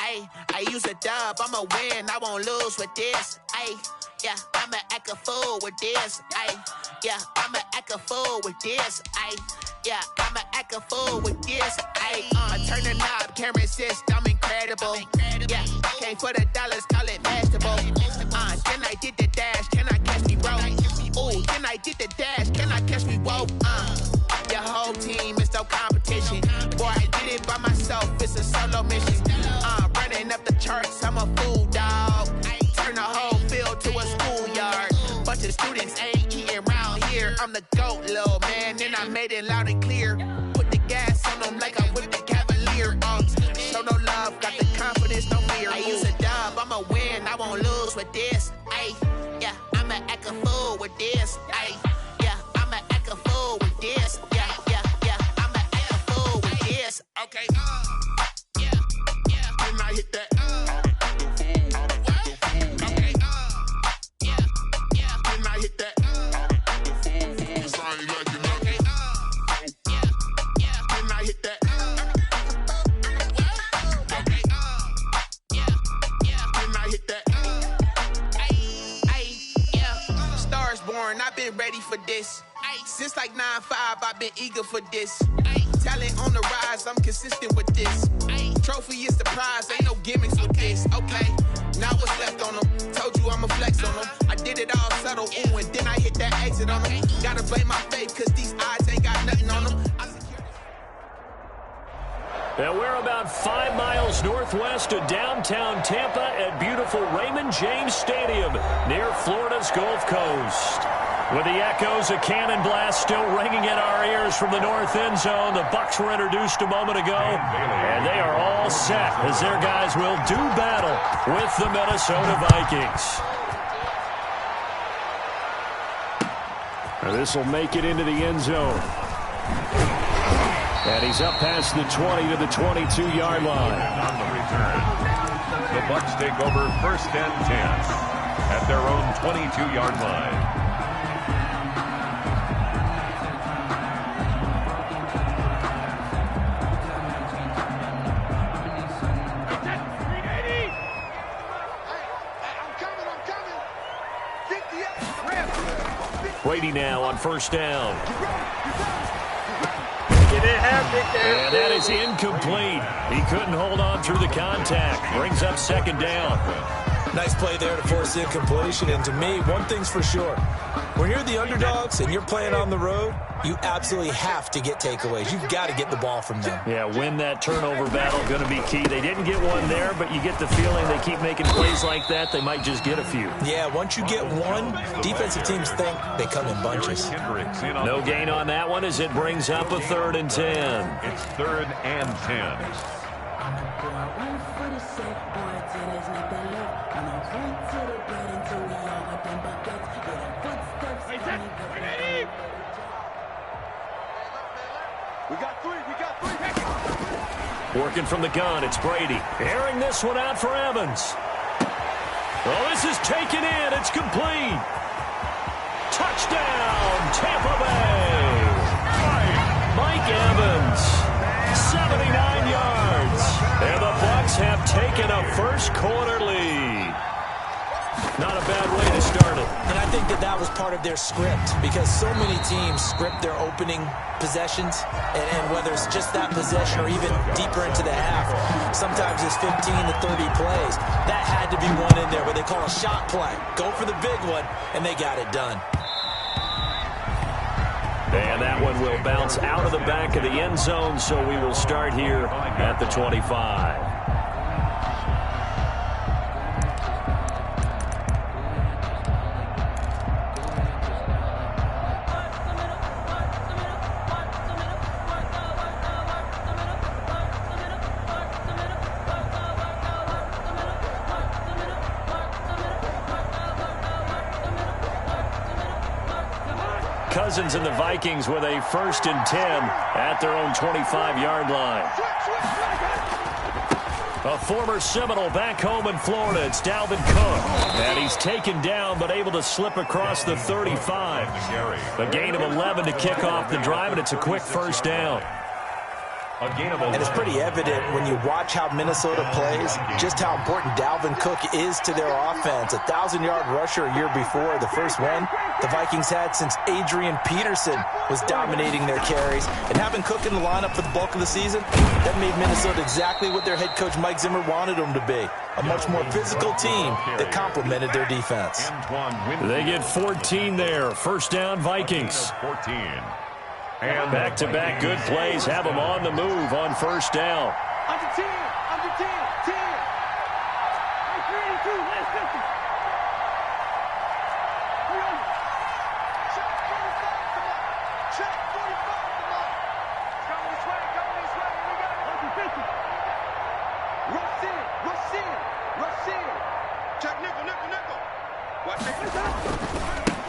I use a dub, I'ma win, I won't lose with this. Yeah, I'ma act a fool with this. Yeah, I'ma act a fool with this. Yeah, I'ma act a fool with this. I turn the knob, camera assist, I'm incredible. Yeah, came for the dollars, call it vegetable. Then I did the dash, can I catch me roll? Ooh, then I did the dash, can I catch me roll? Your whole team is no competition. Boy, I did it by myself, it's a solo mission. Running up the charts, I'm a fool, dog. Turn the whole field to a schoolyard. Bunch of students ain't eating round here. I'm the GOAT, little man, and I made it loud and clear. Put the gas on them like I'm with the Cavalier. Show no love, got the confidence, no fear. I use a dub, I'ma win, I won't lose with this. Yeah, I'ma act a fool with this. Yeah, I'ma act a fool with this. Yeah, I'ma act a fool with this. Okay, yeah, and I hit that. I've been ready for this. Since like 9-5, I've been eager for this. Talent on the rise, I'm consistent with this. Trophy is the prize, ain't no gimmicks with this. Okay, now what's left on them? Told you I'ma flex on them. I did it all subtle, ooh, and then I hit that exit on them. Gotta blame my faith, cause these eyes ain't got nothing on them. And we're about 5 miles northwest of downtown Tampa at beautiful Raymond James Stadium near Florida's Gulf Coast. With the echoes of cannon blast still ringing in our ears from the north end zone, the Bucs were introduced a moment ago, and they are all set as their guys will do battle with the Minnesota Vikings. This will make it into the end zone. And he's up past the 20 to the 22-yard line. On the return, the Bucs take over 1st and 10 at their own 22-yard line. Brady now on 1st down. And that is incomplete. He couldn't hold on through the contact. Brings up 2nd down. Nice play there to force incompletion. And to me, one thing's for sure. When you're the underdogs and you're playing on the road, you absolutely have to get takeaways. You've got to get the ball from them. Yeah, win that turnover battle, going to be key. They didn't get one there, but you get the feeling they keep making plays like that, they might just get a few. Yeah, once you get one, defensive teams think they come in bunches. No gain on that one as it brings up a 3rd and 10. It's 3rd and 10. Working from the gun, it's Brady. Airing this one out for Evans. Oh, this is taken in. It's complete. Touchdown, Tampa Bay. Mike Evans, 79 yards. And the Bucs have taken a 1st quarter lead. Not a bad way to start it. And I think that was part of their script, because so many teams script their opening possessions, and whether it's just that possession or even deeper into the half, sometimes it's 15 to 30 plays. That had to be one in there where they call a shot play. Go for the big one, and they got it done. And that one will bounce out of the back of the end zone, so we will start here at the 25. Cousins and the Vikings with a 1st and 10 at their own 25-yard line. A former Seminole back home in Florida. It's Dalvin Cook. And he's taken down but able to slip across the 35. A gain of 11 to kick off the drive, and it's a quick 1st down. A gain of 11. And it's pretty evident when you watch how Minnesota plays, just how important Dalvin Cook is to their offense. 1,000-yard rusher a year before. The first one the Vikings had since Adrian Peterson was dominating their carries. And having Cook in the lineup for the bulk of the season, that made Minnesota exactly what their head coach Mike Zimmer wanted them to be. A much more physical team that complemented their defense. They get 14 there. First down, Vikings. 14. And back-to-back good plays have them on the move on first down. Under 10, 10. 3 and 2, let's go. Check 45, come on. Come this way, here we go. Rush in. Check nickel. Watch it.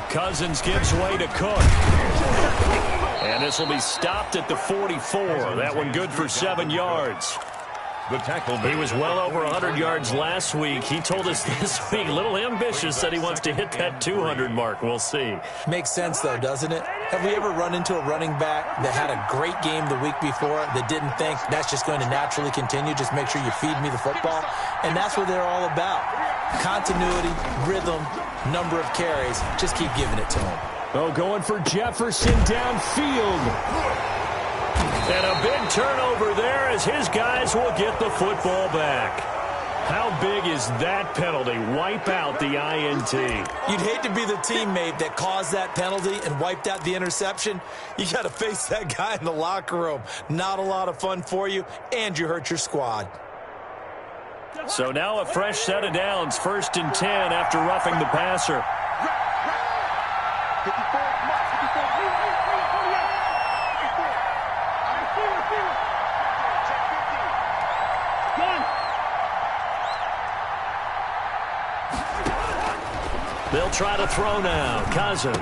Cousins gives way to Cook. And this will be stopped at the 44. That one good for 7 yards. The tackle. He was well over 100 yards last week. He told us this week, a little ambitious, said he wants to hit that 200 mark. We'll see. Makes sense, though, doesn't it? Have we ever run into a running back that had a great game the week before that didn't think that's just going to naturally continue? Just make sure you feed me the football. And that's what they're all about. Continuity, rhythm, number of carries. Just keep giving it to them. Oh, going for Jefferson downfield. And a big turnover there as his guys will get the football back. How big is that penalty? Wipe out the INT. You'd hate to be the teammate that caused that penalty and wiped out the interception. You got to face that guy in the locker room. Not a lot of fun for you, and you hurt your squad. So now a fresh set of downs. 1st and 10 after roughing the passer. 54. They'll try to throw now. Cousins.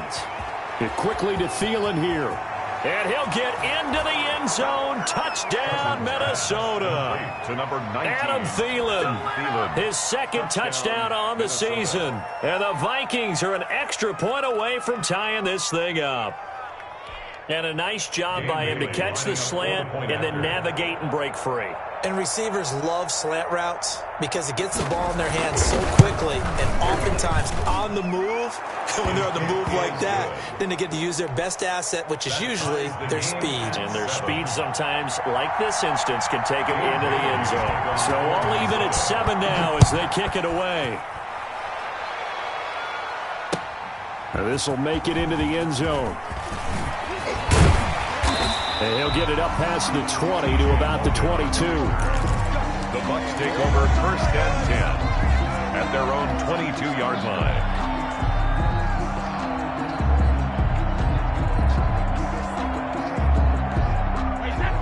It quickly to Thielen here. And he'll get into the end zone. Touchdown, Minnesota. To number 19. Adam Thielen. His second touchdown on the season. And the Vikings are an extra point away from tying this thing up. And a nice job by him to catch the slant and then navigate and break free. And receivers love slant routes because it gets the ball in their hands so quickly and oftentimes on the move. When they're on the move like that, then they get to use their best asset, which is usually their speed. And their speed sometimes, like this instance, can take them into the end zone. So I'll leave it at 7 now as they kick it away. This will make it into the end zone. And he'll get it up past the 20 to about the 22. The Bucs take over 1st and 10 at their own 22-yard line.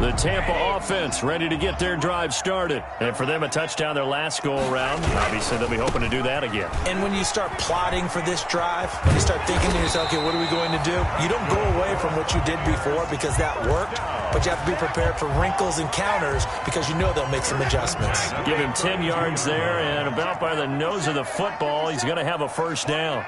The Tampa offense ready to get their drive started. And for them, a touchdown their last go-around. Obviously, they'll be hoping to do that again. And when you start plotting for this drive, when you start thinking to yourself, okay, what are we going to do? You don't go away from what you did before because that worked, but you have to be prepared for wrinkles and counters because you know they'll make some adjustments. Give him 10 yards there, and about by the nose of the football, he's going to have a first down.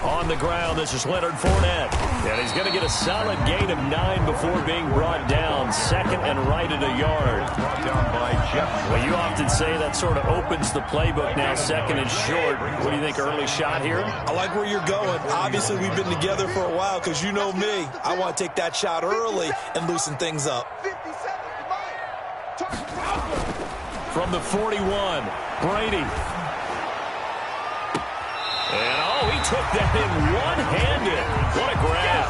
On the ground, this is Leonard Fournette. And he's going to get a solid gain of 9 before being brought down. 2nd and right at a yard. Brought down by Jeff. Well, you often say that sort of opens the playbook now, 2nd and short. What do you think, early shot here? I like where you're going. Obviously, we've been together for a while because you know me. I want to take that shot early and loosen things up. From the 41, Brady. And, oh, he took that in one-handed. What a grab.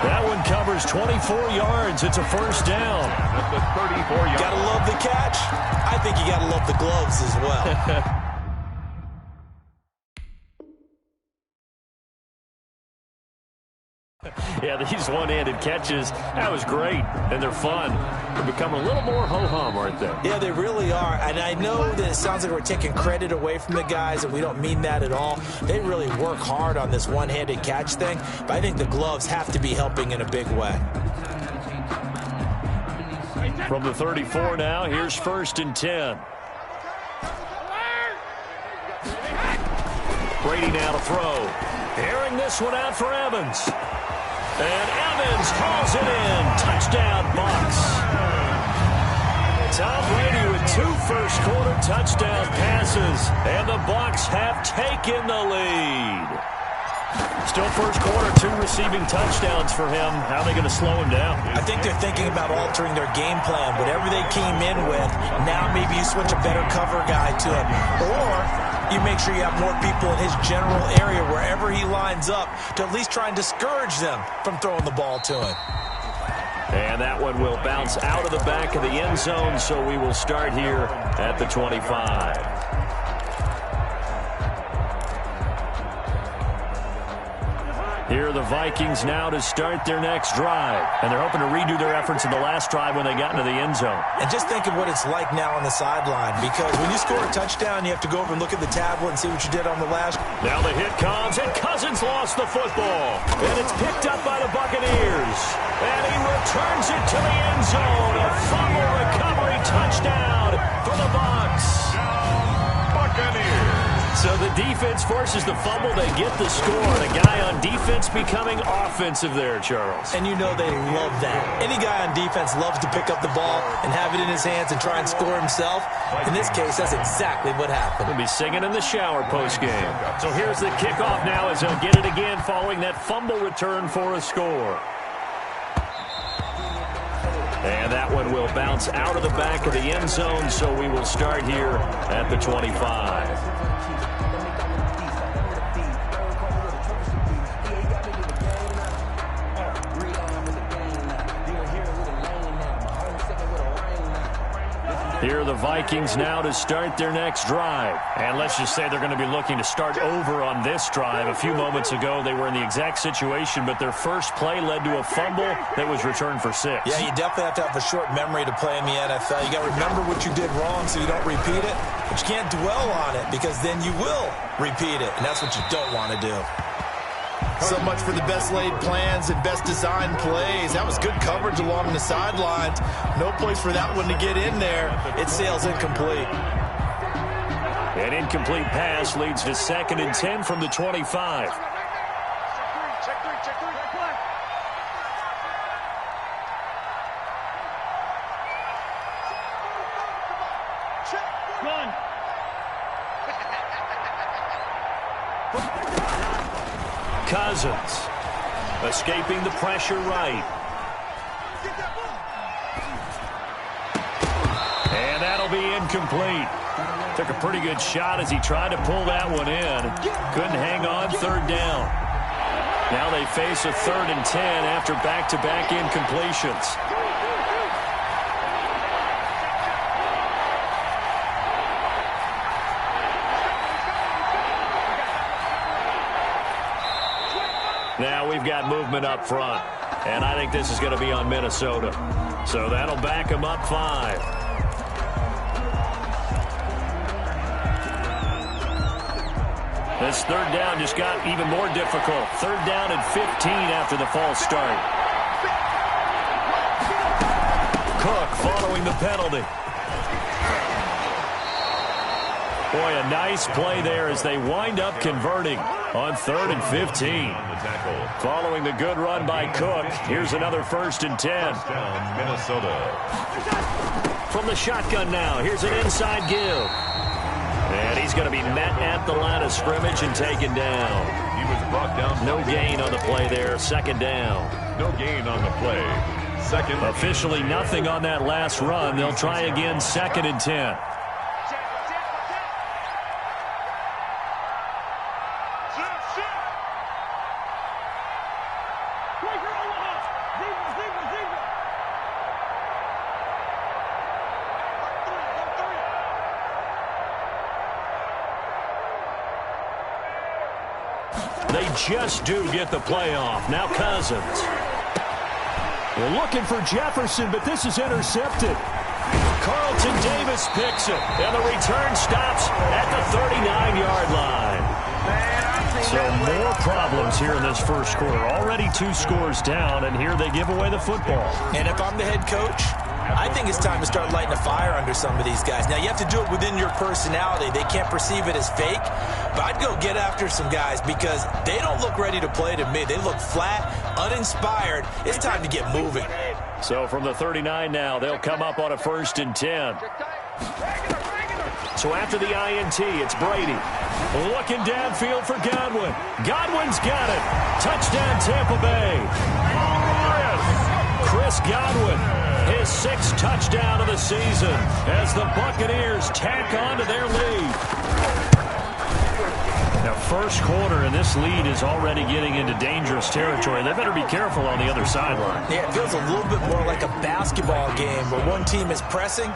That one covers 24 yards. It's a first down. At the 34-yard. Got to love the catch. I think you got to love the gloves as well. Yeah, these one-handed catches, that was great, and they're fun. They're becoming a little more ho-hum, aren't they? Yeah, they really are, and I know that it sounds like we're taking credit away from the guys, and we don't mean that at all. They really work hard on this one-handed catch thing, but I think the gloves have to be helping in a big way. From the 34 now, here's 1st and 10. Brady now to throw. Airing this one out for Evans. And Evans hauls it in. Touchdown, Bucs. Tom Brady with 2 first-quarter touchdown passes. And the Bucs have taken the lead. Still first quarter, 2 receiving touchdowns for him. How are they going to slow him down? I think they're thinking about altering their game plan. Whatever they came in with, now maybe you switch a better cover guy to him. Or you make sure you have more people in his general area wherever he lines up to at least try and discourage them from throwing the ball to him. And that one will bounce out of the back of the end zone, so we will start here at the 25. Here are the Vikings now to start their next drive. And they're hoping to redo their efforts in the last drive when they got into the end zone. And just think of what it's like now on the sideline, because when you score a touchdown, you have to go over and look at the tablet and see what you did on the last. Now the hit comes, and Cousins lost the football. And it's picked up by the Buccaneers. And he returns it to the end zone. A fumble recovery touchdown for the Bucs. Buccaneers. So the defense forces the fumble. They get the score. The guy on defense becoming offensive there, Charles. And you know they love that. Any guy on defense loves to pick up the ball and have it in his hands and try and score himself. In this case, that's exactly what happened. He'll be singing in the shower post-game. So here's the kickoff now as they'll get it again following that fumble return for a score. And that one will bounce out of the back of the end zone, so we will start here at the 25. Here are the Vikings now to start their next drive. And let's just say they're going to be looking to start over on this drive. A few moments ago, they were in the exact situation, but their first play led to a fumble that was returned for 6. Yeah, you definitely have to have a short memory to play in the NFL. You got to remember what you did wrong so you don't repeat it. But you can't dwell on it because then you will repeat it, and that's what you don't want to do. So much for the best laid plans and best designed plays. That was good coverage along the sidelines. No place for that one to get in there. It sails incomplete. An incomplete pass leads to 2nd and 10 from the 25. Check three. Check one. Cousins escaping the pressure right. And that'll be incomplete. Took a pretty good shot as he tried to pull that one in. Couldn't hang on 3rd down. Now they face a 3rd and 10 after back-to-back incompletions. Now we've got movement up front, and I think this is going to be on Minnesota. So that'll back them up 5. This 3rd down just got even more difficult. 3rd down and 15 after the false start. Cook following the penalty. Boy, a nice play there as they wind up converting on 3rd and 15. Following the good run by Cook, here's another 1st and 10. Minnesota. From the shotgun now, here's an inside give. And he's going to be met at the line of scrimmage and taken down. He was brought down. No gain on the play there, 2nd down. No gain on the play. 2nd. Officially nothing on that last run. They'll try again, 2nd and 10. They just do get the play off. Now Cousins. They're looking for Jefferson, but this is intercepted. Carlton Davis picks it, and the return stops at the 39-yard line. So more problems here in this first quarter. Already 2 scores down, and here they give away the football. And if I'm the head coach, I think it's time to start lighting a fire under some of these guys. Now, you have to do it within your personality. They can't perceive it as fake, but I'd go get after some guys because they don't look ready to play to me. They look flat, uninspired. It's time to get moving. So from the 39 now, they'll come up on a 1st and 10. So after the INT, it's Brady. Looking downfield for Godwin. Godwin's got it. Touchdown, Tampa Bay. Chris Godwin, his 6th touchdown of the season as the Buccaneers tack on to their lead. Now, first quarter, and this lead is already getting into dangerous territory. They better be careful on the other sideline. Yeah, it feels a little bit more like a basketball game where one team is pressing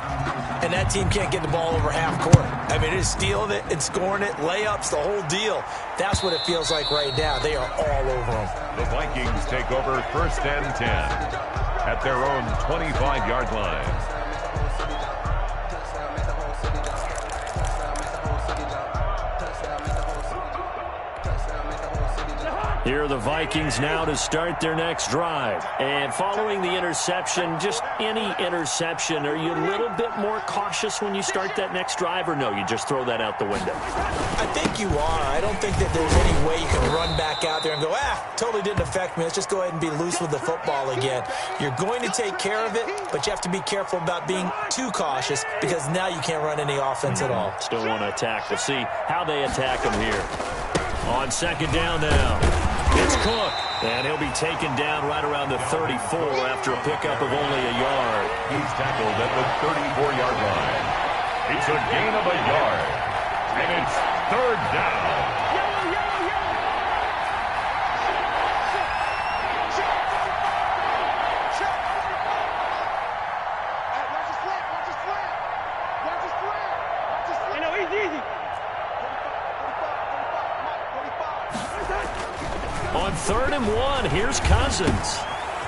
and that team can't get the ball over half court. I mean, it is stealing it and scoring it, layups, the whole deal. That's what it feels like right now. They are all over them. The Vikings take over 1st and 10 at their own 25-yard line. Here are the Vikings now to start their next drive. And following the interception, just any interception, are you a little bit more cautious when you start that next drive, or no, you just throw that out the window? I think you are. I don't think that there's any way you can run back out there and go, totally didn't affect me. Let's just go ahead and be loose with the football again. You're going to take care of it, but you have to be careful about being too cautious because now you can't run any offense at all. Still want to attack. We'll see how they attack them here. On 2nd down now, it's Cook, and he'll be taken down right around the 34 after a pickup of only a yard. He's tackled at the 34-yard line. It's a gain of a yard, and it's 3rd down. On 3rd and 1, here's Cousins.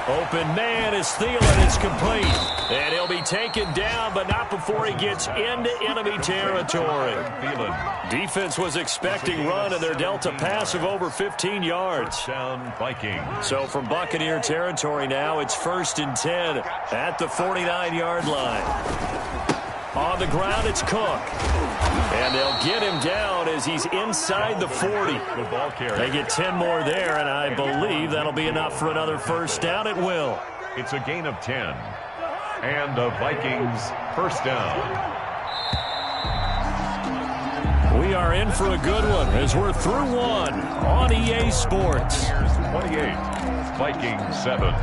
Open man is Thielen. It's complete. And he'll be taken down, but not before he gets into enemy territory. Defense was expecting run, and they're dealt a pass of over 15 yards. Down Vikings. So from Buccaneer territory now, it's 1st and 10 at the 49-yard line. On the ground, it's Cook. And they'll get him down as he's inside the 40. The ball carrier. They get 10 more there, and I believe that'll be enough for another 1st down. It will. It's a gain of 10. And the Vikings 1st down. We are in for a good one as we're through one on EA Sports. 28, Vikings 7.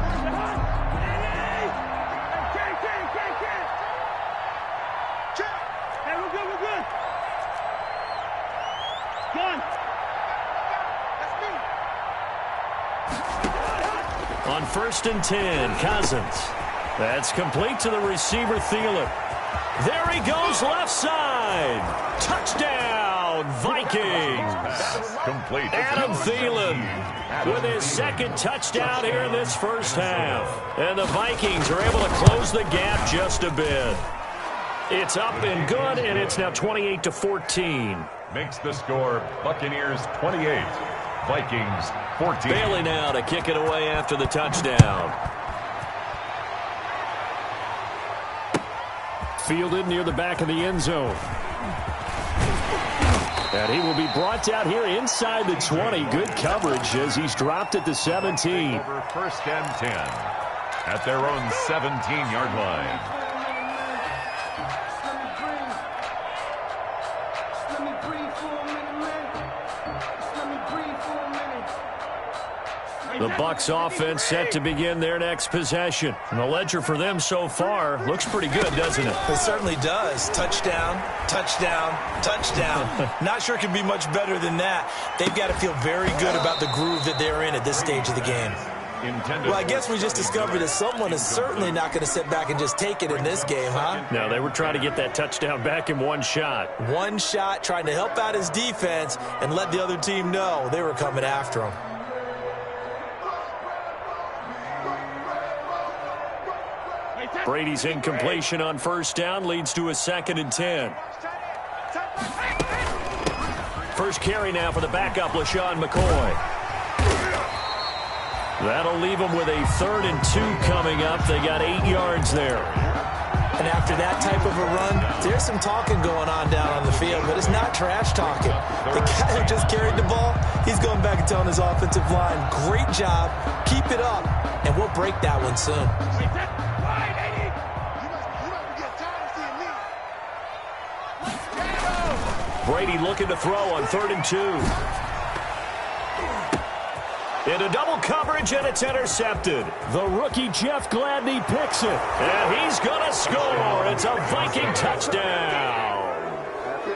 On 1st and 10, Cousins. That's complete to the receiver, Thielen. There he goes, left side. Touchdown, Vikings. Complete. Adam Thielen with his 2nd touchdown here in this 1st half. And the Vikings are able to close the gap just a bit. It's up and good, and it's now 28-14. Makes the score Buccaneers 28. Vikings 14. Bailey now to kick it away after the touchdown. Fielded near the back of the end zone. And he will be brought down here inside the 20. Good coverage as he's dropped at the 17. Over 1st and 10 at their own 17-yard line. The Bucs offense set to begin their next possession. And the ledger for them so far looks pretty good, doesn't it? It certainly does. Touchdown, touchdown, touchdown. Not sure it can be much better than that. They've got to feel very good about the groove that they're in at this stage of the game. Well, I guess we just discovered that someone is certainly not going to sit back and just take it in this game, huh? No, they were trying to get that touchdown back in one shot. One shot, trying to help out his defense and let the other team know they were coming after him. Brady's incompletion on 1st down leads to a 2nd and 10. First carry now for the backup, LaShawn McCoy. That'll leave them with a 3rd and 2 coming up. They got 8 yards there. And after that type of a run, there's some talking going on down on the field, but it's not trash talking. The guy who just carried the ball, he's going back and telling his offensive line, great job, keep it up, and we'll break that one soon. Brady looking to throw on 3rd and 2. Into double coverage, and it's intercepted. The rookie Jeff Gladney picks it. And he's going to score. It's a Viking touchdown.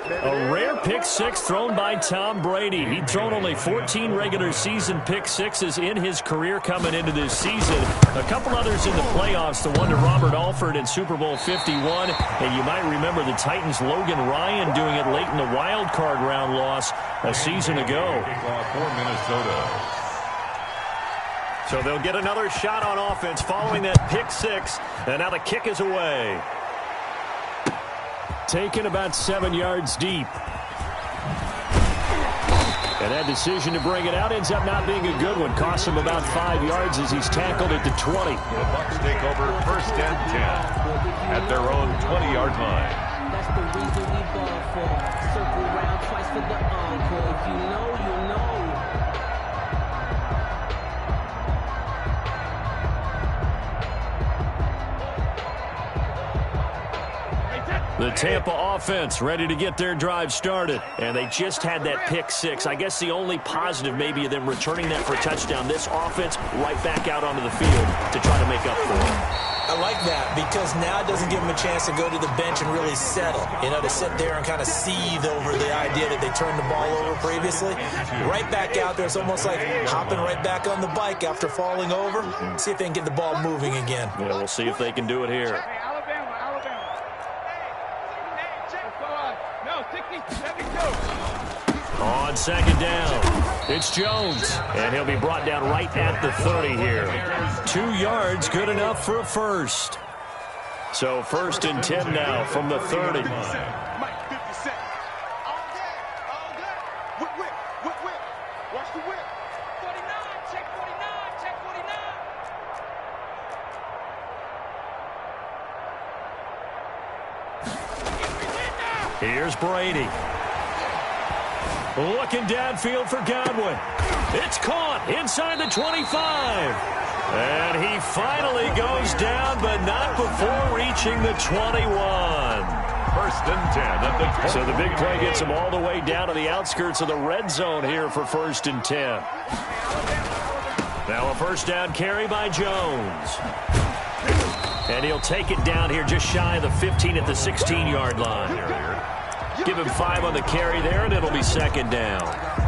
A rare pick six thrown by Tom Brady. He'd thrown only 14 regular season pick sixes in his career coming into this season. A couple others in the playoffs, the one to Robert Alford in Super Bowl 51. And you might remember the Titans' Logan Ryan doing it late in the wild card round loss a season ago. For Minnesota. So they'll get another shot on offense following that pick six. And now the kick is away. Taken about 7 yards deep. And that decision to bring it out ends up not being a good one. Costs him about 5 yards as he's tackled at the 20. The Bucs take over 1st and 10 at their own 20-yard line. That's the reason we ball for. Circle round twice for the encore. If you know, you know. The Tampa offense ready to get their drive started. And they just had that pick six. I guess the only positive maybe of them returning that for a touchdown. This offense right back out onto the field to try to make up for it. I like that because now it doesn't give them a chance to go to the bench and really settle. You know, to sit there and kind of seethe over the idea that they turned the ball over previously. Right back out there. It's almost like hopping right back on the bike after falling over. See if they can get the ball moving again. Yeah, we'll see if they can do it here. On 2nd down, it's Jones, and he'll be brought down right at the 30 here. 2 yards, good enough for a first. So 1st and 10 now from the 30. Here's Brady. Looking downfield for Godwin. It's caught inside the 25. And he finally goes down, but not before reaching the 21. 1st and 10 at the 20. So the big play gets him all the way down to the outskirts of the red zone here for 1st and 10. Now a 1st down carry by Jones. And he'll take it down here just shy of the 15 at the 16-yard line. Give him 5 on the carry there, and it'll be 2nd down.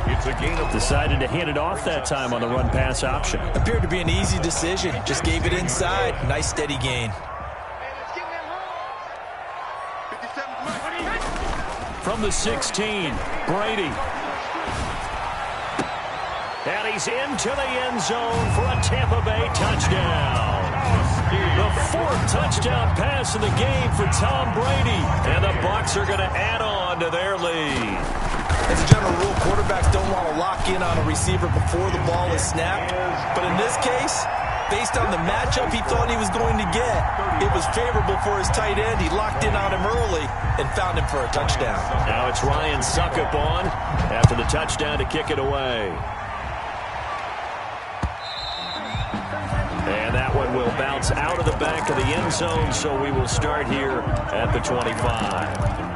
It's a gain of Decided to hand it off that time on the run-pass option. Appeared to be an easy decision. Just gave it inside. Nice steady gain. From the 16, Brady. And he's into the end zone for a Tampa Bay touchdown. The 4th touchdown pass in the game for Tom Brady. And the Bucs are going to add on to their lead. As a general rule, quarterbacks don't want to lock in on a receiver before the ball is snapped. But in this case, based on the matchup he thought he was going to get, it was favorable for his tight end. He locked in on him early and found him for a touchdown. Now it's Ryan Suckup on after the touchdown to kick it away. And that one will bounce out of the back of the end zone, so we will start here at the 25.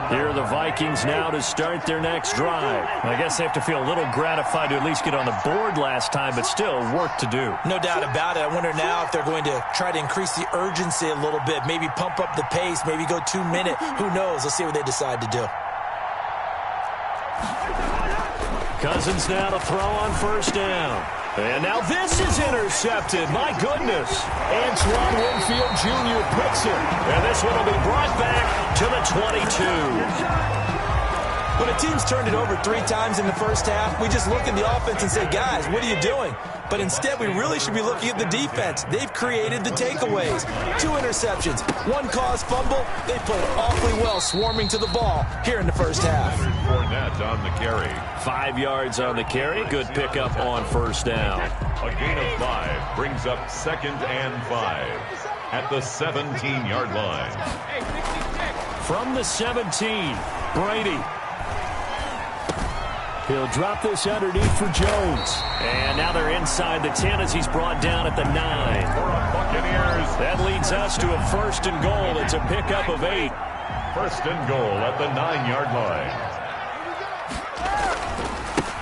Here are the Vikings now to start their next drive. I guess they have to feel a little gratified to at least get on the board last time, but still work to do. No doubt about it. I wonder now if they're going to try to increase the urgency a little bit, maybe pump up the pace, maybe go 2-minute. Who knows? Let's see what they decide to do. Cousins now to throw on 1st down. And now this is intercepted. My goodness. Antoine Winfield Jr. puts it. And this one will be brought back to the 22. When a team's turned it over 3 times in the first half, we just look at the offense and say, guys, what are you doing? But instead, we really should be looking at the defense. They've created the takeaways. 2 interceptions, 1 caused fumble. They played awfully well swarming to the ball here in the first half. Fournette on the carry. 5 yards on the carry. Good pickup on 1st down. A gain of 5 brings up 2nd and 5. at the 17-yard line. From the 17, Brady. He'll drop this underneath for Jones. And now they're inside the 10 as he's brought down at the 9. For the Buccaneers. That leads us to a 1st and goal. It's a pickup of 8. 1st and goal at the 9-yard line.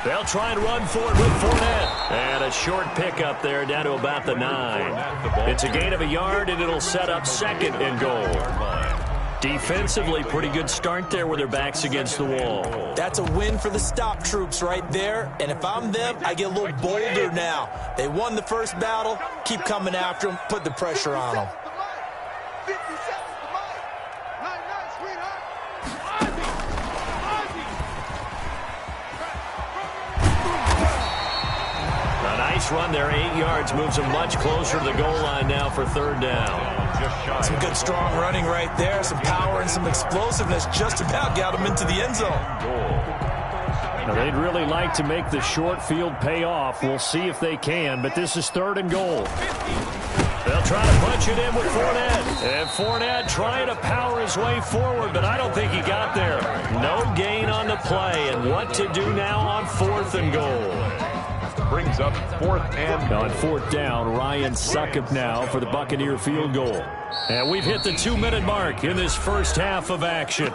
They'll try and run for it with Fournette. And a short pickup there down to about the 9. It's a gain of a yard, and it'll set up 2nd and goal. Defensively, pretty good start there with their backs against the wall. That's a win for the stop troops right there. And if I'm them, I get a little bolder now. They won the first battle. Keep coming after them. Put the pressure on them. A nice run there, 8 yards, moves them much closer to the goal line now for 3rd down. Some good strong running right there, some power and some explosiveness, just about got them into the end zone. Now, they'd really like to make the short field pay off. We'll see if they can, but this is 3rd and goal. They'll try to punch it in with Fournette. And Fournette trying to power his way forward, but I don't think he got there. No gain on the play, and what to do now on 4th and goal. Brings up 4th and on 4th down, Ryan Succop now for the Buccaneer field goal. And we've hit the 2-minute mark in this first half of action.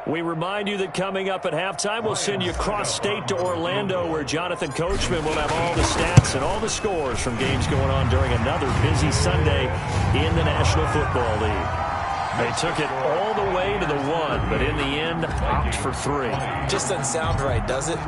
We remind you that coming up at halftime, we'll send you cross-state to Orlando, where Jonathan Coachman will have all the stats and all the scores from games going on during another busy Sunday in the National Football League. They took it all the way to the 1, but in the end, opt for 3. Just doesn't sound right, does it?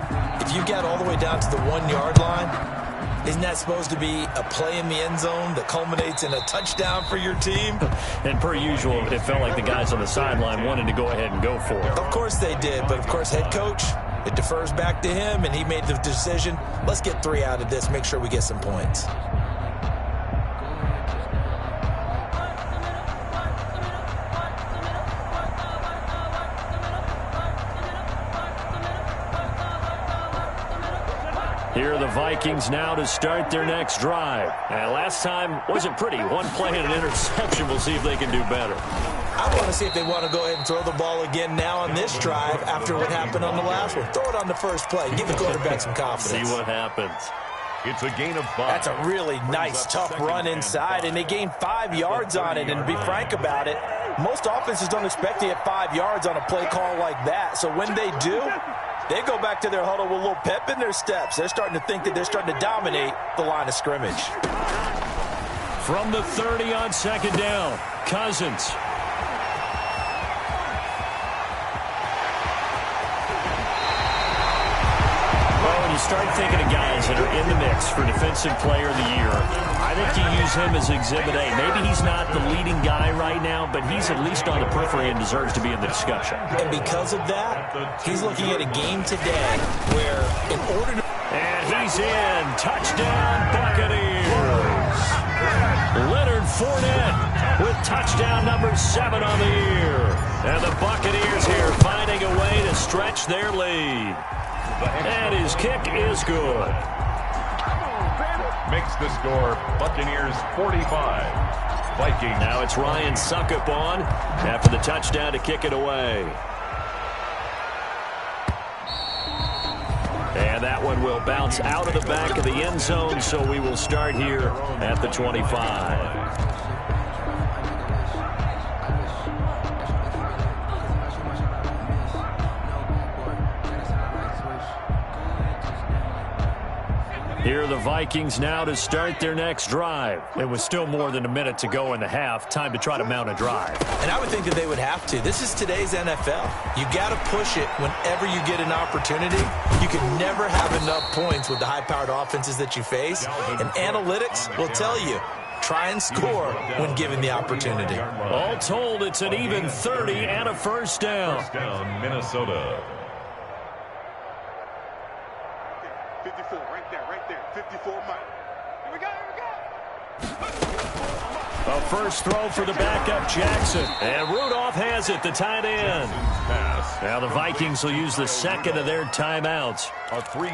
If you got all the way down to the 1-yard line, isn't that supposed to be a play in the end zone that culminates in a touchdown for your team? And per usual, it felt like the guys on the sideline wanted to go ahead and go for it. Of course they did, but of course head coach, it defers back to him, and he made the decision, let's get 3 out of this, make sure we get some points. Here are the Vikings now to start their next drive. And last time wasn't pretty. 1 play and an interception. We'll see if they can do better. I want to see if they want to go ahead and throw the ball again now on this drive after what happened on the last one. Throw it on the first play. Give the quarterback some confidence. See what happens. It's a gain of 5. That's a really nice, tough run inside, and they gained 5 yards on it. And to be frank about it, most offenses don't expect to get 5 yards on a play call like that. So when they do, they go back to their huddle with a little pep in their steps. They're starting to think that they're starting to dominate the line of scrimmage. From the 30 on 2nd down, Cousins. When you start thinking of guys that are in the mix for Defensive Player of the Year, I think you use him as Exhibit A. Maybe he's not the leading guy right now, but he's at least on the periphery and deserves to be in the discussion. And because of that, he's looking at a game today where in order to... And he's in. Touchdown, Buccaneers. Leonard Fournette with touchdown number 7 on the year. And the Buccaneers here finding a way to stretch their lead. And his kick is good. Makes the score Buccaneers 45. Vikings. Now it's Ryan Succop on after the touchdown to kick it away. And that one will bounce out of the back of the end zone, so we will start here at the 25. Here are the Vikings now to start their next drive. It was still more than a minute to go in the half. Time to try to mount a drive. And I would think that they would have to. This is today's NFL. You got to push it whenever you get an opportunity. You can never have enough points with the high-powered offenses that you face. And analytics will tell you, try and score when given the opportunity. All told, it's an even 30 and a 1st down. 1st down, Minnesota. 54, right there, 54, Mike. Here we go, here we go. A first throw for the backup Jackson. And Rudolph has it, the tight end. Now the Vikings will use the second of their timeouts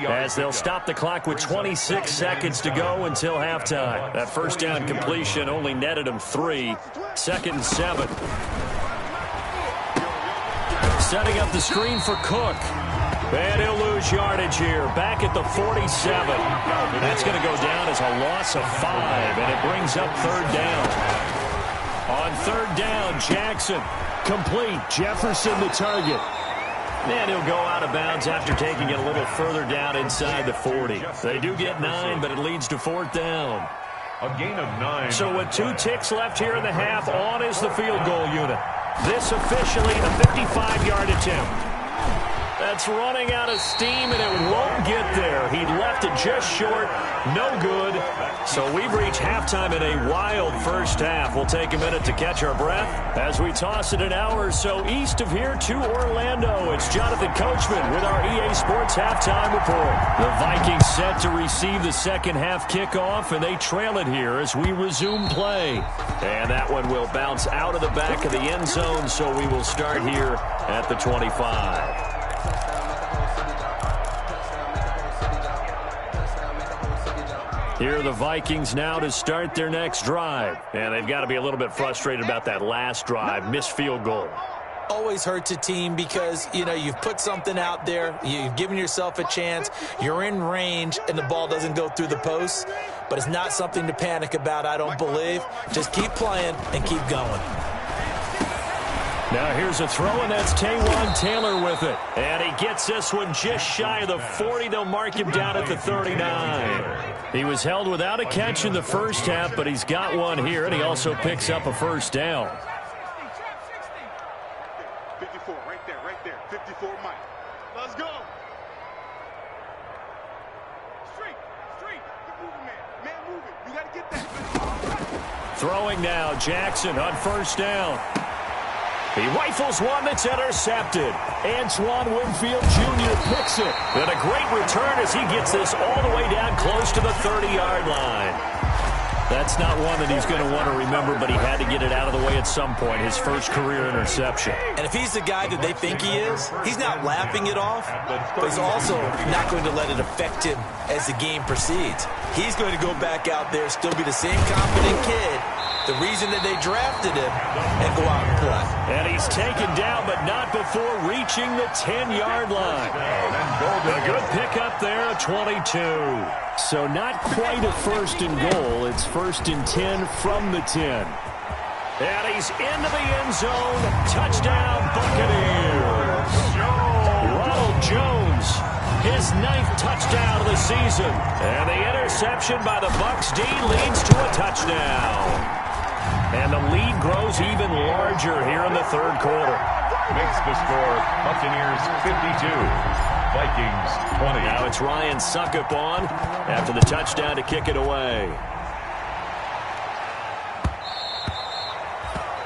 as they'll stop the clock with 26 seconds to go until halftime. That first down completion only netted them 3. 2nd and 7. Setting up the screen for Cook. And he'll lose yardage here. Back at the 47. That's going to go down as a loss of 5, and it brings up 3rd down. On 3rd down, Jackson. Complete. Jefferson the target. And he'll go out of bounds after taking it a little further down inside the 40. They do get 9, but it leads to 4th down. A gain of 9. So with 2 ticks left here in the half, on is the field goal unit. This officially a 55-yard attempt. That's running out of steam, and it won't get there. He left it just short. No good. So we've reached halftime in a wild first half. We'll take a minute to catch our breath as we toss it an hour or so east of here to Orlando. It's Jonathan Coachman with our EA Sports Halftime Report. The Vikings set to receive the second half kickoff, and they trail it here as we resume play. And that one will bounce out of the back of the end zone, so we will start here at the 25. Here are the Vikings now to start their next drive. And they've got to be a little bit frustrated about that last drive. Missed field goal. Always hurts a team because, you've put something out there. You've given yourself a chance. You're in range, and the ball doesn't go through the post. But it's not something to panic about, I don't believe. Just keep playing and keep going. Now here's a throw, and that's Taywan Taylor with it. And he gets this one just shy of the 40. They'll mark him down at the 39. He was held without a catch in the first half, but he's got one here, and he also picks up a first down. 54, right there. 54, Mike. Let's go. Straight. Keep moving, man. Man moving. You got to get that. Throwing now, Jackson on first down. He rifles one that's intercepted. Antoine Winfield Jr. picks it. And a great return as he gets this all the way down close to the 30-yard line. That's not one that he's going to want to remember, but he had to get it out of the way at some point, his first career interception. And if he's the guy that they think he is, he's not laughing it off, but he's also not going to let it affect him as the game proceeds. He's going to go back out there, still be the same confident kid, the reason that they drafted him, and go out and play. And he's taken down, but not before reaching the 10-yard line. A good pickup there, 22. So not quite a first and goal. It's 1st and 10 from the 10. And he's into the end zone. Touchdown, Buccaneers. Ronald Jones, his 9th touchdown of the season. And the interception by the Bucs D leads to a touchdown. And the lead grows even larger here in the 3rd quarter. Makes the score Buccaneers 52, Vikings 20. Now it's Ryan Suckup on after the touchdown to kick it away.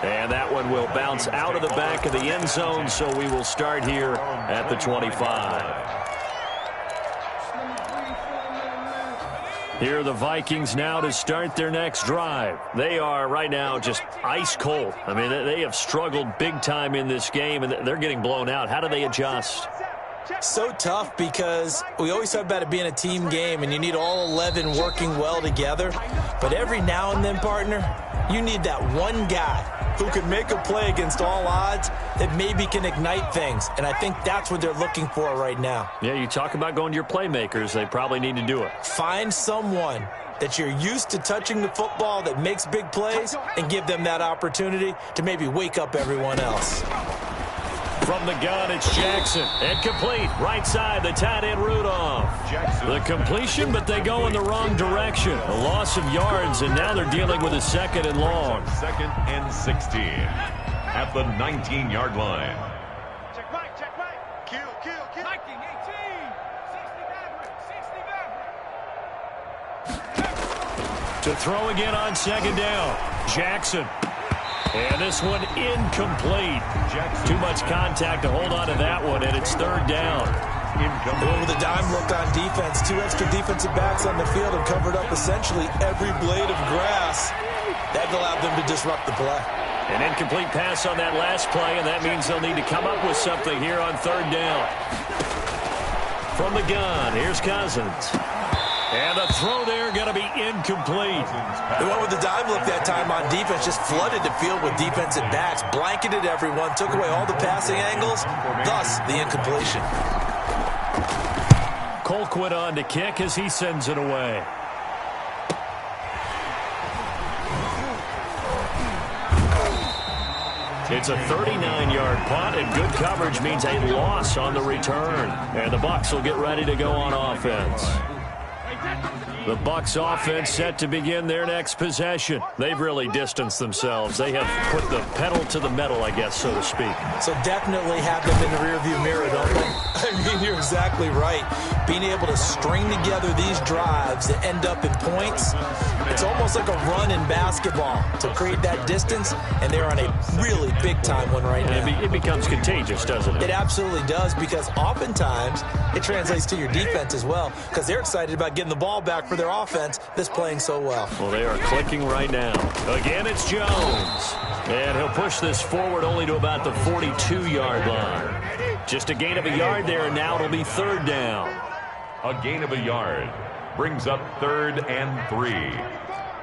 And that one will bounce out of the back of the end zone, so we will start here at the 25. Here are the Vikings now to start their next drive. They are right now just ice cold. I mean, they have struggled big time in this game, and they're getting blown out. How do they adjust? So tough because we always talk about it being a team game, and you need all 11 working well together. But every now and then, partner, you need that one guy who can make a play against all odds that maybe can ignite things. And I think that's what they're looking for right now. Yeah, you talk about going to your playmakers. They probably need to do it. Find someone that you're used to touching the football that makes big plays and give them that opportunity to maybe wake up everyone else. From the gun, it's Jackson. And complete. Right side, the tight end Rudolph. The completion, but they go in the wrong direction. A loss of yards, and now they're dealing with a 2nd and long. 2nd and 16 at the 19-yard line. Check Mike. Kill. Viking 18. 60 To throw again on 2nd down. Jackson. And this one incomplete. Too much contact to hold on to that one, and it's 3rd down. With a dime look on defense, 2 extra defensive backs on the field and covered up essentially every blade of grass That allowed them to disrupt the play. An incomplete pass on that last play, and that means they'll need to come up with something here on third down. From the gun, here's Cousins. And the throw there going to be incomplete. They went with the dime look that time on defense, just flooded the field with defensive backs, blanketed everyone, took away all the passing angles, thus the incompletion. Colquitt on to kick as he sends it away. It's a 39-yard punt, and good coverage means a loss on the return. And the Bucs will get ready to go on offense. The Bucs offense set to begin their next possession. They've really distanced themselves. They have put the pedal to the metal, I guess, so to speak. So definitely have them in the rearview mirror, don't they? I mean, you're exactly right. Being able to string together these drives that end up in points, it's almost like a run in basketball to create that distance, and they're on a really big-time one right now. It becomes contagious, doesn't it? It absolutely does, because oftentimes it translates to your defense as well, because they're excited about getting the ball back for their offense that's playing so well. Well, they are clicking right now. Again, it's Jones. And he'll push this forward only to about the 42-yard line. Just a gain of a yard there, and now it'll be third down. A gain of a yard brings up 3rd and 3.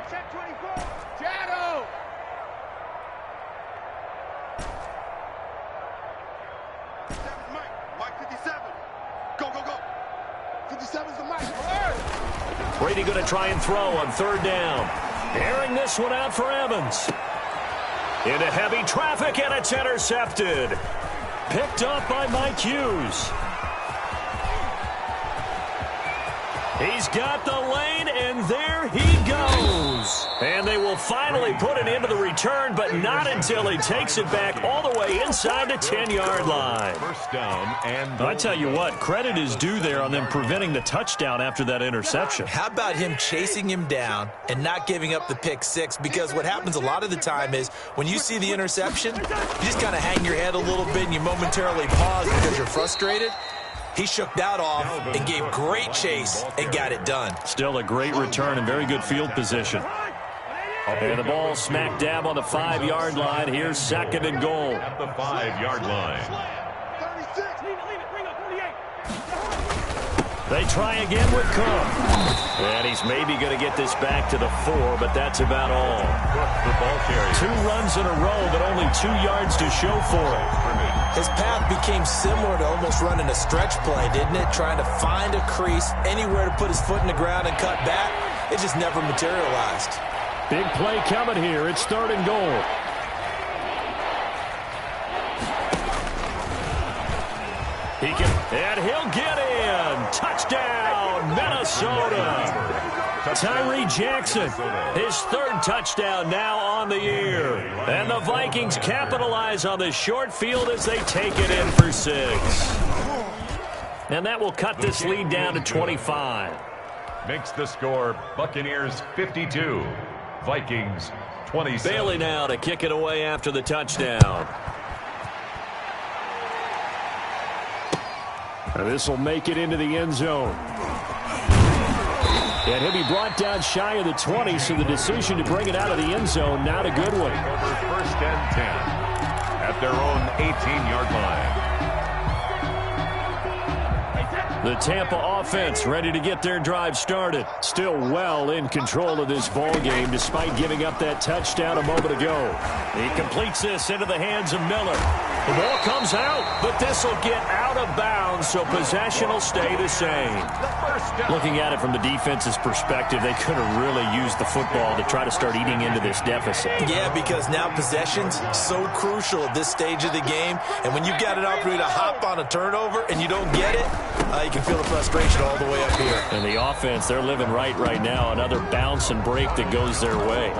Check 24. Shadow. Mike 57. Go, go, go. 57's the Mike. Brady going to try and throw on third down. Airing this one out for Evans. Into heavy traffic, and it's intercepted. Picked up by Mike Hughes. He's got the lane, and there he goes. And they will finally put it into the return, but not until he takes it back all the way inside the 10-yard line. First down, and I tell you what, credit is due there on them preventing the touchdown after that interception. How about him chasing him down and not giving up the pick six? Because what happens a lot of the time is when you see the interception, you just kind of hang your head a little bit and you momentarily pause because you're frustrated. He shook that off and gave great chase and got it done. Still a great return and very good field position. And the ball smack dab on the 5-yard line. Here's 2nd and goal. At the 5-yard line. 36. Leave it. Bring up 48. They try again with Cook. And he's maybe going to get this back to the 4, but that's about all. The ball carrier. 2 runs in a row, but only 2 yards to show for it. His path became similar to almost running a stretch play, didn't it? Trying to find a crease, anywhere to put his foot in the ground and cut back. It just never materialized. Big play coming here. It's 3rd and goal. And he'll get in. Touchdown, Minnesota. Tyree Jackson, his 3rd touchdown now on the year. And the Vikings capitalize on the short field as they take it in for 6. And that will cut this lead down to 25. Makes the score Buccaneers 52, Vikings 27. Bailey now to kick it away after the touchdown. And this will make it into the end zone. And he'll be brought down shy of the 20, so the decision to bring it out of the end zone, not a good one. First and 10 at their own 18-yard line. The Tampa offense ready to get their drive started. Still well in control of this ball game despite giving up that touchdown a moment ago. He completes this into the hands of Miller. The ball comes out, but this will get out of bounds, so possession will stay the same. Looking at it from the defense's perspective, they could have really used the football to try to start eating into this deficit. Yeah, because now possession's so crucial at this stage of the game, and when you've got an opportunity to hop on a turnover and you don't get it, you can feel the frustration all the way up here. And the offense, they're living right now. Another bounce and break that goes their way.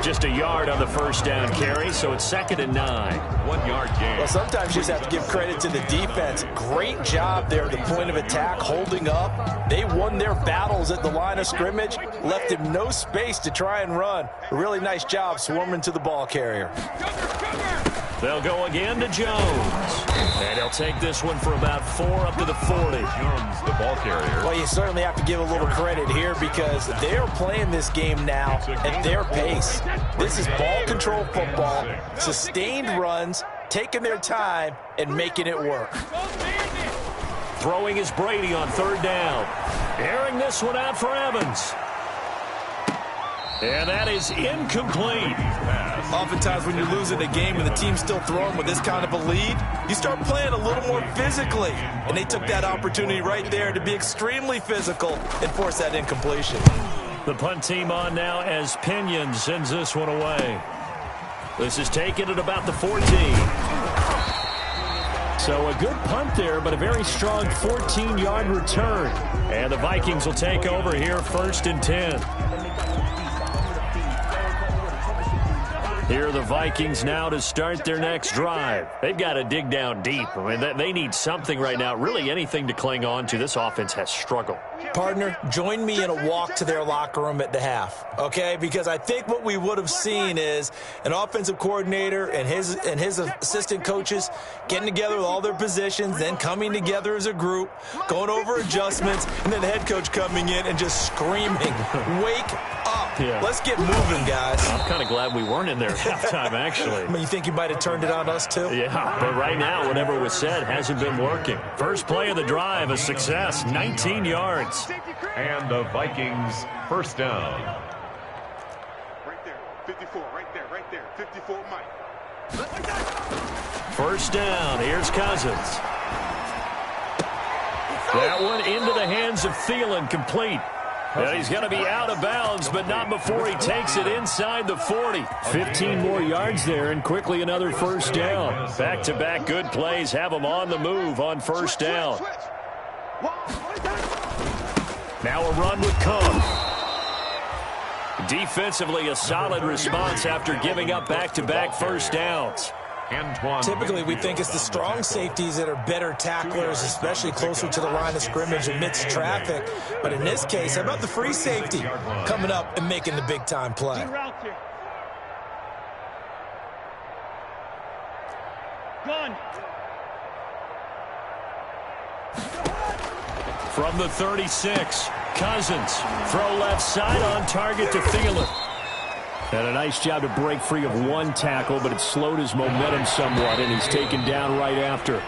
Just a yard on the first down carry, so it's 2nd and 9. 1-yard gain. Well, sometimes you just have to give credit to the defense. Great job there at the point of attack, holding up. They won their battles at the line of scrimmage, left him no space to try and run. A really nice job swarming to the ball carrier. Cover, cover. They'll go again to Jones. And he'll take this one for about 4 up to the 40. Jones, the ball carrier. Well, you certainly have to give a little credit here because they're playing this game now at their pace. This is ball control football, sustained runs, taking their time, and making it work. Throwing is Brady on 3rd down. Airing this one out for Evans. And that is incomplete. Oftentimes when you're losing a game and the team's still throwing with this kind of a lead, you start playing a little more physically. And they took that opportunity right there to be extremely physical and force that incompletion. The punt team on now as Pinion sends this one away. This is taken at about the 14. So a good punt there, but a very strong 14-yard return. And the Vikings will take over here 1st and 10. Here are the Vikings now to start their next drive. They've got to dig down deep. I mean, they need something right now, really anything to cling on to. This offense has struggled. Partner, join me in a walk to their locker room at the half, okay? Because I think what we would have seen is an offensive coordinator and his assistant coaches getting together with all their positions, then coming together as a group, going over adjustments, and then the head coach coming in and just screaming, "Wake up. Yeah. Let's get moving, guys." I'm kind of glad we weren't in there at halftime, actually. I mean, you think you might have turned it on us, too? Yeah, but right now, whatever was said hasn't been working. First play of the drive, a success, 19 yards. And the Vikings 1st down. Right there, 54, right there, 54, Mike. 1st down, here's Cousins. That one into the hands of Thielen, complete. And he's going to be out of bounds, but not before he takes it inside the 40. 15 more yards there, and quickly another 1st down. Back-to-back good plays have him on the move on 1st down. Now a run with Cook. Defensively, a solid response after giving up back-to-back 1st downs. Typically, we think it's the strong safeties that are better tacklers, especially closer to the line of scrimmage amidst traffic. But in this case, how about the free safety coming up and making the big-time play? From the 36, Cousins. Throw left side on target to Thielen. And a nice job to break free of one tackle, but it slowed his momentum somewhat, and he's taken down right after.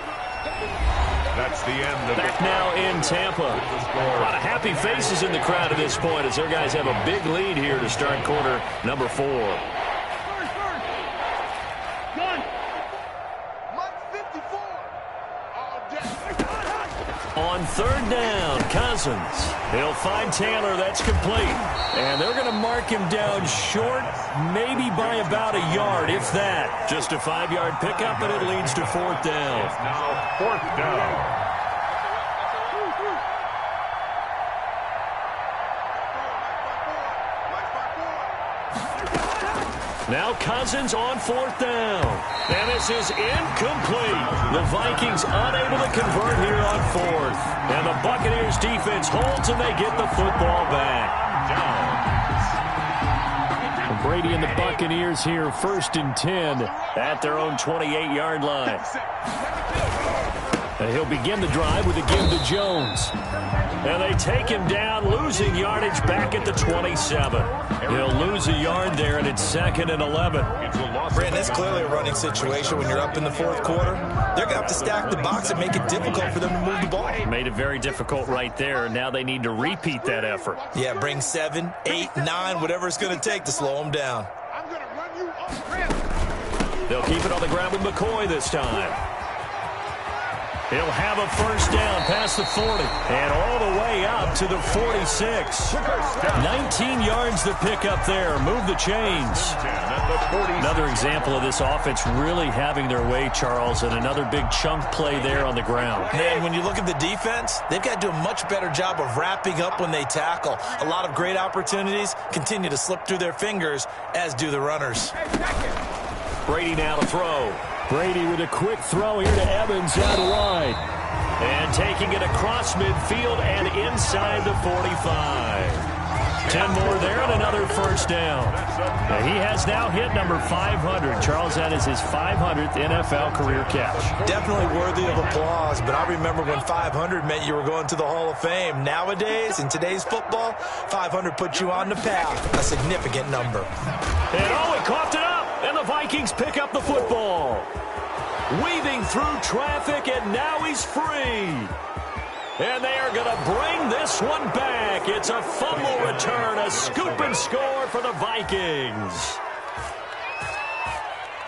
That's the end of Back now in Tampa. A lot of happy faces in the crowd at this point as their guys have a big lead here to start quarter number 4. On 3rd down, Cousins. He'll find Taylor. That's complete. And they're going to mark him down short, maybe by about a yard, if that. Just a 5-yard pickup, and it leads to 4th down. It's now 4th down. Now Cousins on 4th down. And this is incomplete. The Vikings unable to convert here on 4th. And the Buccaneers defense holds and they get the football back. Brady and the Buccaneers here 1st and 10 at their own 28-yard line. And he'll begin the drive with a give to Jones. And they take him down, losing yardage back at the 27. He'll lose a yard there, and it's 2nd and 11. Brandon, it's clearly a running situation when you're up in the 4th quarter. They're going to have to stack the box and make it difficult for them to move the ball. Made it very difficult right there. Now they need to repeat that effort. Yeah, bring 7, 8, 9, whatever it's going to take to slow them down. I'm going to run you off. They'll keep it on the ground with McCoy this time. He'll have a 1st down past the 40 and all the way up to the 46. 19 yards to pick up there. Move the chains. Another example of this offense really having their way, Charles, and another big chunk play there on the ground. And when you look at the defense, they've got to do a much better job of wrapping up when they tackle. A lot of great opportunities continue to slip through their fingers, as do the runners. Brady now to throw. Brady with a quick throw here to Evans out wide. And taking it across midfield and inside the 45. 10 more there and another first down. Now, he has now hit number 500. Charles, that is his 500th NFL career catch. Definitely worthy of applause, but I remember when 500 meant you were going to the Hall of Fame. Nowadays, in today's football, 500 puts you on the path, a significant number. And he coughed it up, and the Vikings pick up the football. Weaving through traffic, and now he's free. And they are going to bring this one back. It's a fumble return, a scoop and score for the Vikings.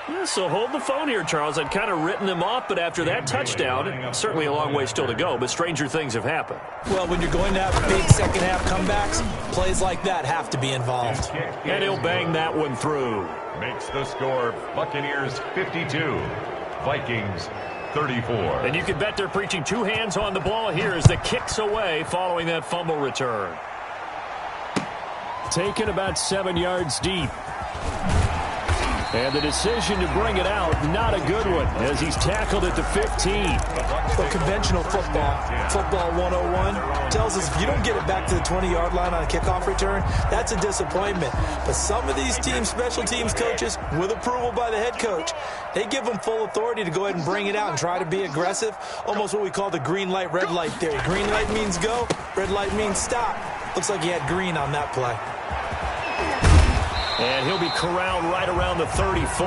Yeah, so hold the phone here, Charles. I'd kind of written them off, but after that touchdown, certainly a long way still to go, but stranger things have happened. Well, when you're going to have big second-half comebacks, plays like that have to be involved. And he'll bang that one through. Makes the score Buccaneers 52, Vikings 34. And you can bet they're preaching two hands on the ball here as the kick's away following that fumble return. Taken about 7 yards deep. And the decision to bring it out, not a good one, as he's tackled at the 15. But conventional football 101, tells us if you don't get it back to the 20-yard line on a kickoff return, that's a disappointment. But some of these special teams coaches, with approval by the head coach, they give them full authority to go ahead and bring it out and try to be aggressive, almost what we call the green light, red light theory. Green light means go, red light means stop. Looks like he had green on that play. And he'll be corralled right around the 34.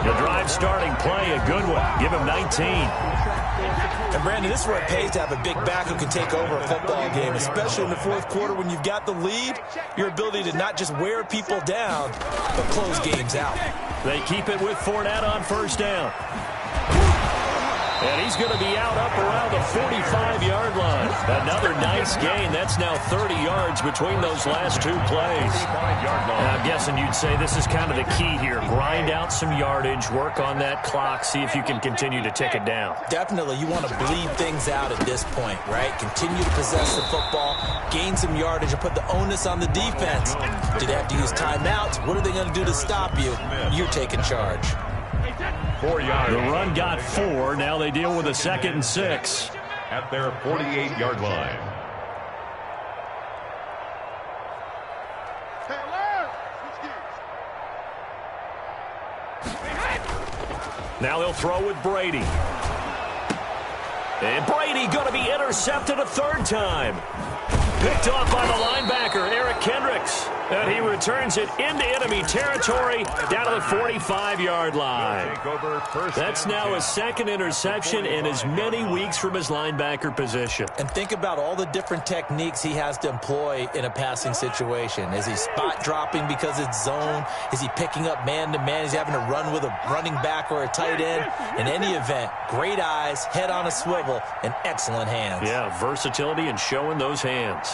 The drive starting play, a good one. Give him 19. And, Brandon, this is where it pays to have a big back who can take over a football game, especially in the fourth quarter when you've got the lead, your ability to not just wear people down, but close games out. They keep it with Fournette on first down. And he's going to be out up around the 45-yard line. Another nice gain. That's now 30 yards between those last two plays. And I'm guessing you'd say this is kind of the key here. Grind out some yardage, work on that clock, see if you can continue to tick it down. Definitely. You want to bleed things out at this point, right? Continue to possess the football, gain some yardage, and put the onus on the defense. Do they have to use timeouts? What are they going to do to stop you? You're taking charge. 4 yards. The run got 4. Now they deal with a 2nd and 6. At their 48-yard line. Now they'll throw with Brady. And Brady going to be intercepted a third time. Picked off by the linebacker, Eric Kendricks. And he returns it into enemy territory down to the 45-yard line. That's now his 2nd interception in as many weeks from his linebacker position. And think about all the different techniques he has to employ in a passing situation. Is he spot dropping because it's zone? Is he picking up man-to-man? Is he having to run with a running back or a tight end? In any event, great eyes, head on a swivel, and excellent hands. Yeah, versatility and showing those hands.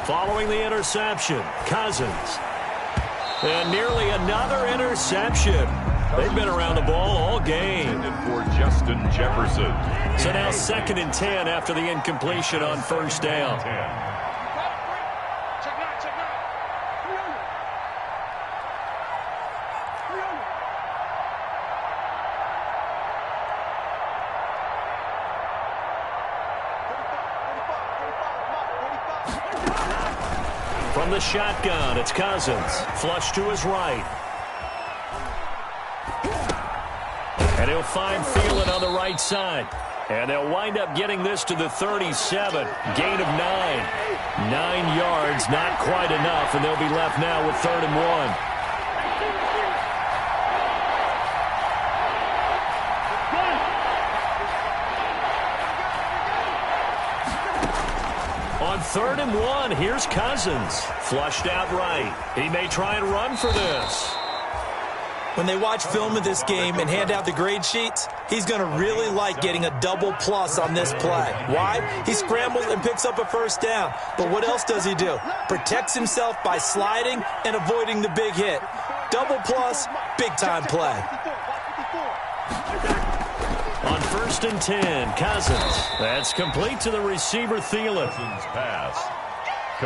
Following the interception, Cousins. And nearly another interception. They've been around the ball all game. For Justin Jefferson. So now 2nd and 10 after the incompletion on first down. From the shotgun, it's Cousins. Flush to his right. And he'll find Thielen on the right side. And they'll wind up getting this to the 37. Gain of 9. 9 yards, not quite enough, and they'll be left now with 3rd and 1. On 3rd and 1, here's Cousins. Flushed out right. He may try and run for this. When they watch film of this game and hand out the grade sheets, he's going to really like getting a double plus on this play. Why? He scrambles and picks up a first down. But what else does he do? Protects himself by sliding and avoiding the big hit. Double plus, big-time play. On 1st and 10, Cousins. That's complete to the receiver, Thielen. Pass.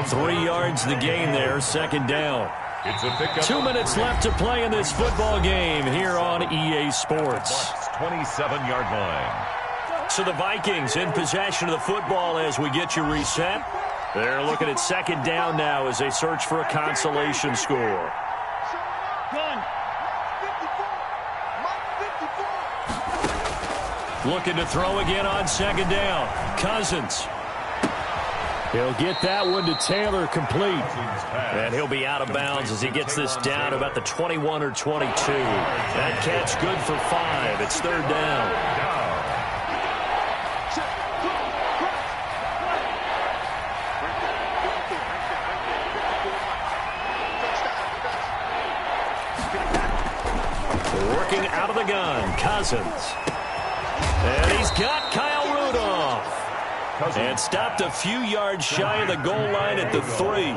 3 yards the gain there, 2nd down. It's a pickup. 2 minutes left to play in this football game here on EA Sports. 27-yard line. So the Vikings in possession of the football as we get you reset. They're looking at second down now as they search for a consolation score. Looking to throw again on second down. Cousins. He'll get that one to Taylor complete. And he'll be out of bounds as he gets this down about the 21 or 22. That catch good for 5. It's third down. Working out of the gun, Cousins. And he's got Kyle Rudolph. And stopped a few yards shy of the goal line at the 3.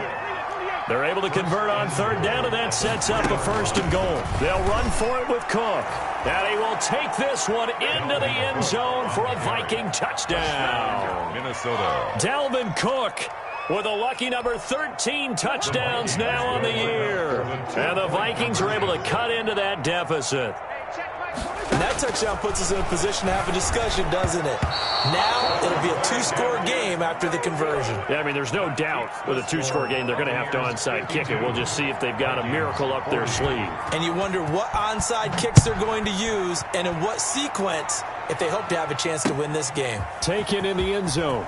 They're able to convert on third down, and that sets up a first and goal. They'll run for it with Cook. And he will take this one into the end zone for a Viking touchdown. Minnesota. Dalvin Cook with a lucky number 13 touchdowns now on the year. And the Vikings are able to cut into that deficit. And that touchdown puts us in a position to have a discussion, doesn't it? Now it'll be a 2-score game after the conversion. Yeah, I mean, there's no doubt with a 2-score game they're going to have to onside kick it. We'll just see if they've got a miracle up their sleeve. And you wonder what onside kicks they're going to use and in what sequence if they hope to have a chance to win this game. Taken in the end zone.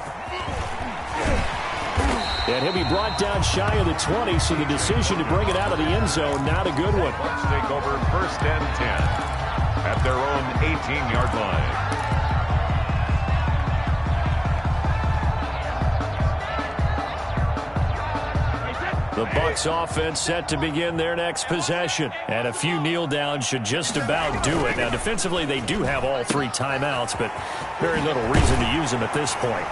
And he'll be brought down shy of the 20, so the decision to bring it out of the end zone, not a good one. Bucs take over first and 10 at their own 18-yard line. The Bucs offense set to begin their next possession. And a few kneel downs should just about do it. Now, defensively, they do have all 3 timeouts, but very little reason to use them at this point.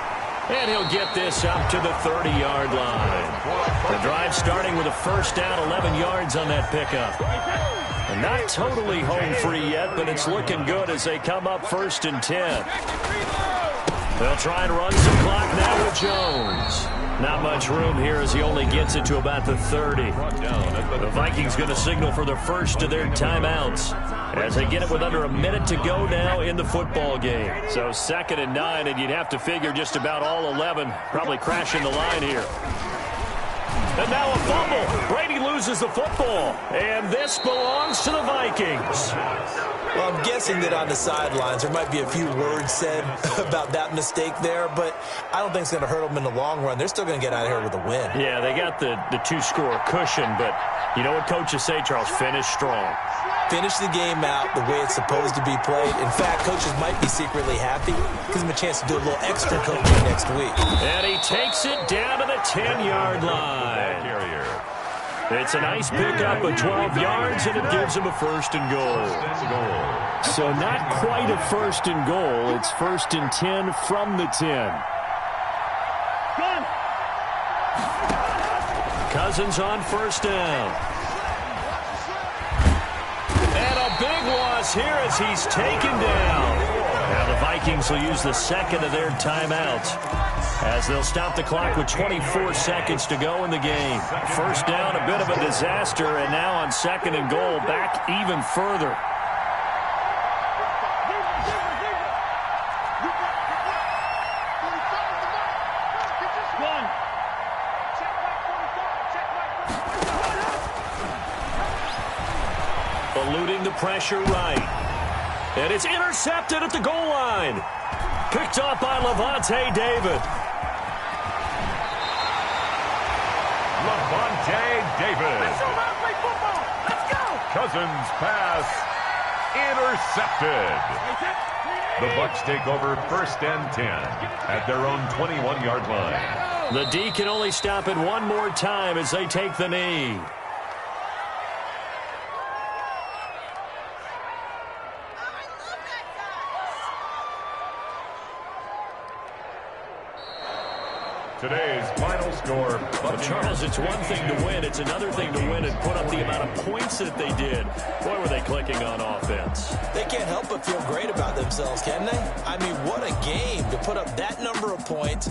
And he'll get this up to the 30-yard line. The drive starting with a first down, 11 yards on that pickup. And not totally home free yet, but it's looking good as they come up first and 10. They'll try and run some clock now with Jones. Not much room here as he only gets it to about the 30. The Vikings going to signal for the first of their timeouts as they get it with under a minute to go now in the football game. So 2nd and 9, and you'd have to figure just about all 11 probably crashing the line here. And now a fumble. Brady loses the football. And this belongs to the Vikings. Well, I'm guessing that on the sidelines there might be a few words said about that mistake there, but I don't think it's going to hurt them in the long run. They're still going to get out of here with a win. Yeah, they got the 2-score cushion, but you know what coaches say, Charles? Finish strong. Finish the game out the way it's supposed to be played. In fact, coaches might be secretly happy. Gives them a chance to do a little extra coaching next week. And he takes it down to the 10-yard line. It's a nice pickup of 12 yards, and it gives him a first and goal. So not quite a first and goal. It's first and 10 from the 10. Cousins on first down. And a big loss here as he's taken down. Now the Vikings will use the second of their timeouts as they'll stop the clock with 24 seconds to go in the game. First down, a bit of a disaster, and now on second and goal, back even further. Eluding the pressure right. And it's intercepted at the goal line. Picked off by Levante David. Levante David. Let's go! Cousins pass intercepted. The Bucs take over first and 10 at their own 21-yard line. The D can only stop it one more time as they take the knee. Today's final score. Well, Charles, it's one thing to win. It's another thing to win and put up the amount of points that they did. Boy, were they clicking on offense. They can't help but feel great about themselves, can they? I mean, what a game to put up that number of points.